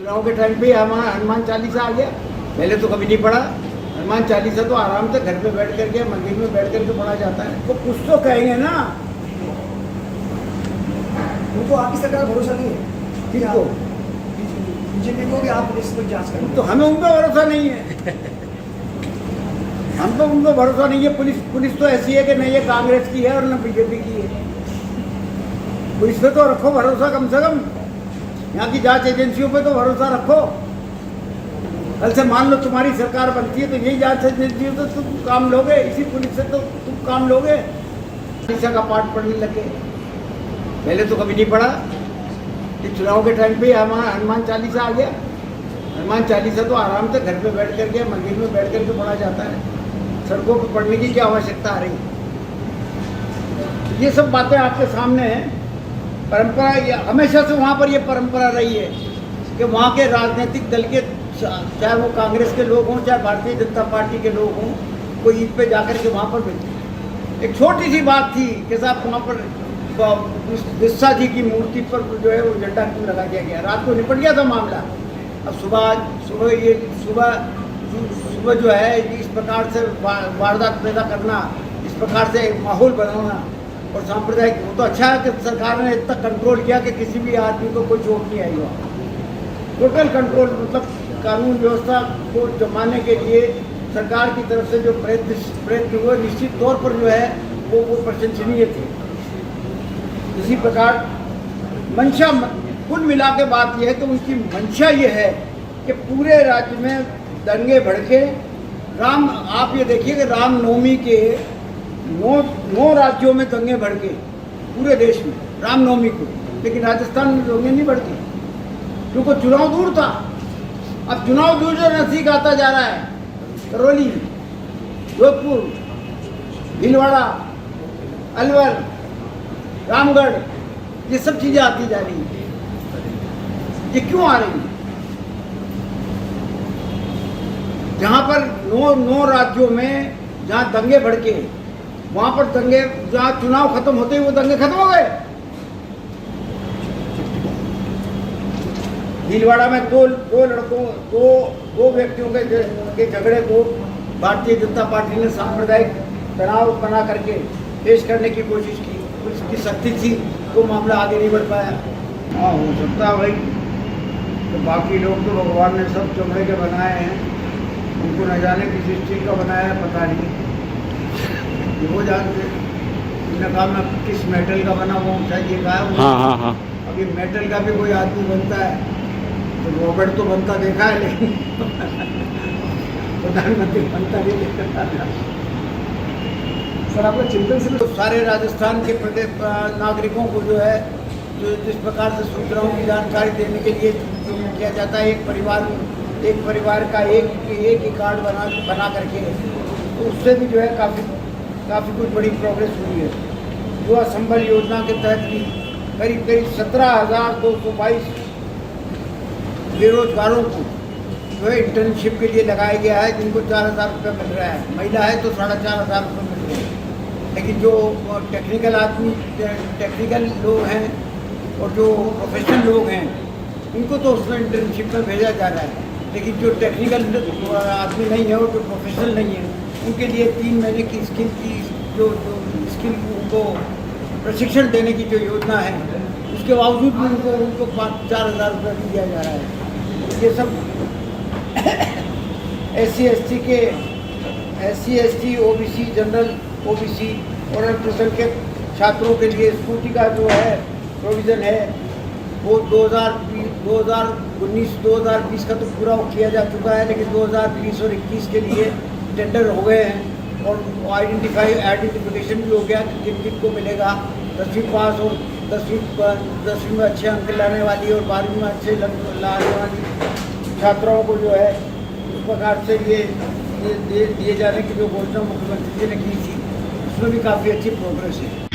चुनाव के टाइम पे हमारा हनुमान चालीसा आ गया। पहले तो कभी नहीं पढ़ा। हनुमान चालीसा तो आराम से घर पे बैठ करके मंदिर में बैठ करके पढ़ा जाता है। तो कुछ तो कहेंगे ना। उनको आपकी सरकार भरोसा नहीं है किसको? बीजेपी को कि आप इस पर जांच करें। तो हमें उन पर भरोसा नहीं है। हम तो उनको भरोसा नहीं है। पुलिस तो ऐसी है कि न ये कांग्रेस की है और न बीजेपी की है। पुलिस पे तो रखो भरोसा कम से कम। यहाँ की जांच एजेंसियों पे तो भरोसा रखो। कल से मान लो तुम्हारी सरकार बनती है तो यही जांच एजेंसियों तो तुम काम लोगे, इसी पुलिस से तो तुम काम लोगे। चालीसा का पाठ पढ़ने लगे। पहले तो कभी नहीं पढ़ा। कि चुनाव के टाइम पे हमारा हनुमान चालीसा आ गया। हनुमान चालीसा तो आराम से घर पे बैठ करके मंदिर में बैठ करके पढ़ा जाता है। सड़कों पर पढ़ने की क्या आवश्यकता आ रही? ये सब बातें आपके सामने हैं। परंपरा हमेशा से वहाँ पर ये परंपरा रही है कि वहाँ के राजनीतिक दल के, चाहे वो कांग्रेस के लोग हों चाहे भारतीय जनता पार्टी के लोग हों, कोई ईद पे जाकर के वहाँ पर बैठे। एक छोटी सी बात थी कि साहब वहाँ पर बिस्सा जी की मूर्ति पर जो है वो झंडा क्यों लगा दिया गया। रात को निपट गया था मामला। अब सुबह जो है इस प्रकार से वारदात पैदा करना, इस प्रकार से एक माहौल बनाना और सांप्रदायिक, वो तो अच्छा है कि सरकार ने इतना कंट्रोल किया कि किसी भी आदमी को कोई चोट नहीं आई वहाँ। टोटल कंट्रोल, मतलब कानून व्यवस्था को जमाने के लिए सरकार की तरफ से जो प्रयत्न हुए निश्चित तौर पर जो है वो प्रशंसनीय थे। इसी प्रकार मंशा, कुल मिला के बात यह है कि उनकी मंशा ये है कि पूरे राज्य में दंगे भड़के। आप ये देखिए कि रामनवमी के 9 राज्यों में दंगे भड़के पूरे देश में रामनवमी को, लेकिन राजस्थान में दंगे नहीं भड़के क्योंकि चुनाव दूर था। अब चुनाव दूर जो नजदीक आता जा रहा है, करौली, जोधपुर, भीलवाड़ा, अलवर, रामगढ़, ये सब चीजें आती जा रही हैं। ये क्यों आ रही है? जहाँ पर 9 राज्यों में जहाँ दंगे भड़के, वहाँ पर दंगे, जहाँ चुनाव खत्म होते ही वो दंगे खत्म हो गए। भीलवाड़ा में दो व्यक्तियों के झगड़े को भारतीय जनता पार्टी ने सांप्रदायिक तनाव बना करके पेश करने की कोशिश की। पुलिस की सख्ती थी तो मामला आगे नहीं बढ़ पाया। हाँ, हो सकता है भाई। तो बाकी लोग तो भगवान ने सब चमड़े के बनाए हैं, उनको न जाने किस स्टील का बनाया है, पता नहीं। वो जानते उन्होंने कहा मैं किस मेटल का बना वो चाहिए कहा है। हाँ। अभी मेटल का भी कोई आदमी बनता है तो रॉबर्ट तो बनता देखा है, लेकिन प्रधानमंत्री बनता नहीं देखा। सर आपका चिंतन से तो सारे राजस्थान के प्रदेश नागरिकों को जो है जिस प्रकार से सूचनाओं की जानकारी देने के लिए जो किया जाता है, एक परिवार का एक ही कार्ड बना करके, तो उससे भी जो है काफ़ी कुछ बड़ी प्रोग्रेस हुई है। युवा संबल योजना के तहत भी करीब 17,222 बेरोजगारों को जो है इंटर्नशिप के लिए लगाया गया है, जिनको 4,000 रुपये मिल रहा है। महिला है तो 4,500 रुपये मिल रहे हैं। लेकिन जो टेक्निकल लोग हैं और जो प्रोफेशनल लोग हैं, उनको तो उसमें इंटर्नशिप में भेजा जा रहा है। लेकिन जो टेक्निकल आदमी नहीं है और जो प्रोफेशनल नहीं है, उनके लिए 3 महीने की जो स्किल उनको प्रशिक्षण देने की जो योजना है, उसके बावजूद भी उनको 4,000 रुपये दिया जा रहा है। ये सब SC ST OBC general OBC और अल्पसंख्यक के छात्रों के लिए स्कूटी का जो है प्रोविज़न है, वो 2019-2020 का तो पूरा किया जा चुका है, लेकिन 2020 और 21 के लिए टेंडर हो गए हैं और आइडेंटिफिकेशन भी हो गया कि किन किन को मिलेगा। 10वीं पास और 10वीं में अच्छे अंक लाने वाली और 12वीं में अच्छे लाने वाली छात्राओं को जो है इस प्रकार से ये दिए जाने की जो घोषणा मुख्यमंत्री जी ने की थी, उसमें भी काफ़ी अच्छी प्रोग्रेस है।